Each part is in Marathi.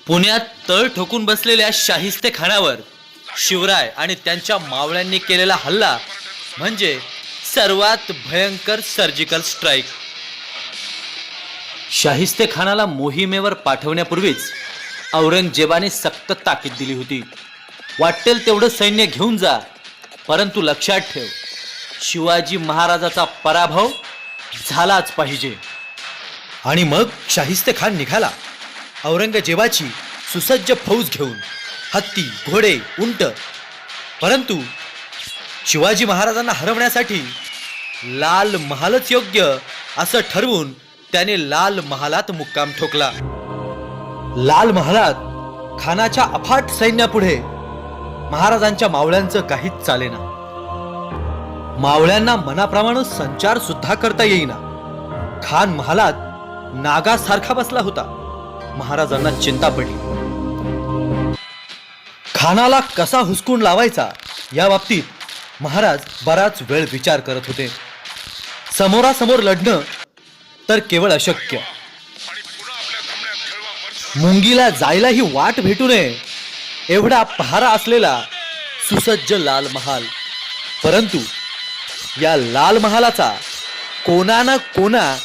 पुण्यात तळ ठोकून बसलेल्या शाहिस्ते खानावर शिवराय आणि त्यांच्या मावळ्यांनी केलेला हल्ला म्हणजे सर्वात भयंकर सर्जिकल स्ट्राईक. शाहिस्ते खानाला मोहिमेवर पाठवण्यापूर्वीच औरंगजेबाने सक्त ताकीद दिली होती. वाटेल तेवढं सैन्य घेऊन जा, परंतु लक्षात ठेव, शिवाजी महाराजाचा पराभव झालाच पाहिजे. आणि मग शाहिस्ते खान निघाला औरंगजेबाची सुसज्ज फौज घेऊन, हत्ती, घोडे, उंट. परंतु शिवाजी महाराजांना हरवण्यासाठी लाल महालच योग्य असं ठरवून त्याने लाल महालात मुक्काम ठोकला. लाल महालात खानाच्या अफाट सैन्यापुढे महाराजांच्या मावळ्यांचं काहीच चालेना. मावळ्यांना मनाप्रमाणे संचार सुद्धा करता येईना. खान महालात नागासारखा बसला होता. महाराजांना चिंता पडली. खानाला कसा हुसकून लावायचा या बाबतीत महाराज बराच वेळ विचार करत होते. समोरासमोर लढणं तर केवळ अशक्य. मुंगीला जायलाही वाट भेटू नये एवढा पहारा असलेला सुसज्ज लाल महाल. परंतु या लाल महालाचा कोणा ना कोणा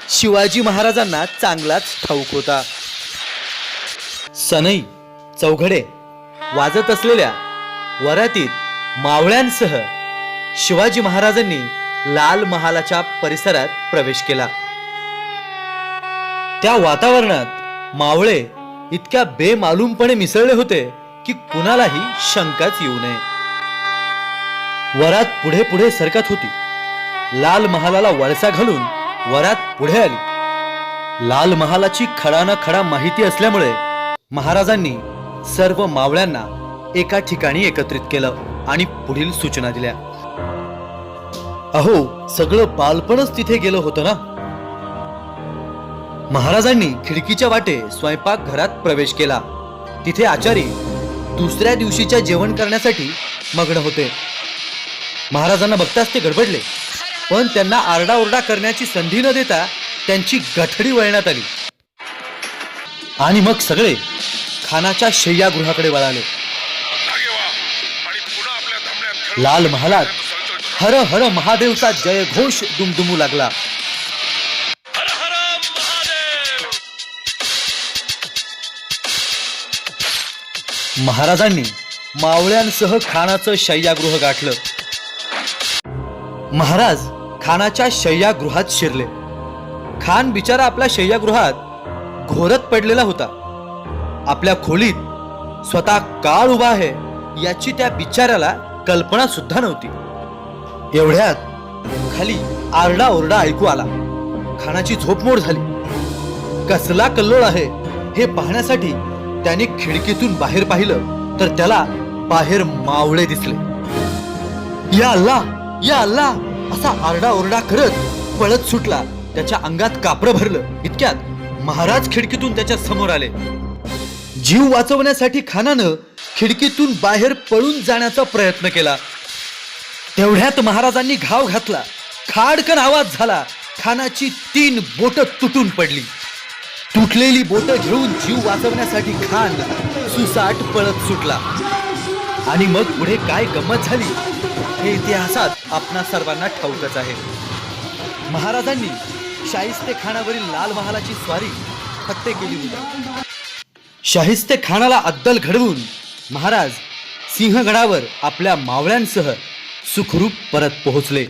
शिवाजी महाराजांना चांगलाच ठाऊक होता. सनई चौघडे वाजत असलेल्या वरातीत मावळ्यांसह शिवाजी महाराजांनी लाल महालाच्या परिसरात प्रवेश केला. त्या वातावरणात मावळे इतक्या बेमालूमपणे मिसळले होते की कुणालाही शंकाच येऊ नये. वरात पुढे पुढे सरकत होती. लाल महालाला वळसा घालून वरात पुढे आली. लाल महालाची खडा ना खडा माहिती असल्यामुळे महाराजांनी सर्व मावळ्यांना एका ठिकाणी एकत्रित केलं आणि पुढील सूचना दिल्या. अहो, सगळं बालपणच तिथे गेलं होतं ना. महाराजांनी खिडकीच्या वाटे स्वयंपाक घरात प्रवेश केला. तिथे आचारी दुसऱ्या दिवशीच्या जेवण करण्यासाठी मग्न होते. महाराजांना बघताच ते गडबडले, पण त्यांना आरडाओरडा करण्याची संधी न देता त्यांची गठडी वळण्यात आली. आणि मग सगळे खानाच्या शय्यागृहाकडे वळाले. लाल महालात हर हर महादेवचा जयघोष दुमदुमू लागला. महाराजांनी मावळ्यांसह खानाचं शय्यागृह गाठलं. महाराज खानाच्या शय्यागृहात शिरले. खान बिचारा आपल्या शय्यागृहात घोरत पडलेला होता. आपल्या खोलीत स्वतः काळ उभा आहे याची त्या बिचाऱ्याला कल्पना सुद्धा नव्हती. एवढ्यात खाली आरडाओरडा ऐकू आला. खानाची झोपमोड झाली. कसला कल्लोळ आहे हे पाहण्यासाठी त्याने खिडकीतून बाहेर पाहिलं तर त्याला बाहेर मावळे दिसले. या अल्लाह, या अल्लाह असा आरडाओरडा करत पळत सुटला. त्याच्या अंगात कापरं भरलं. इतक्यात महाराज खिडकीतून त्याच्या समोर आले. जीव वाचवण्यासाठी खानानं खिडकीतून बाहेर पळून जाण्याचा प्रयत्न केला. तेवढ्यात महाराजांनी घाव घातला. खाडकन आवाज झाला. खानाची 3 बोटं तुटून पडली. तुटलेली बोटं घेऊन जीव वाचवण्यासाठी खान सुसाट पळत सुटला. आणि मग पुढे काय गंमत झाली हे इतिहासात आपणा सर्वांना ठाऊकच आहे. महाराजांनी शाहिस्ते खानावरील लाल महालाची स्वारी फत्ते केली होती. शाहिस्ते खानाला अद्दल घडवून महाराज सिंहगडावर आपल्या मावळ्यांसह सुखरूप परत पोहोचले.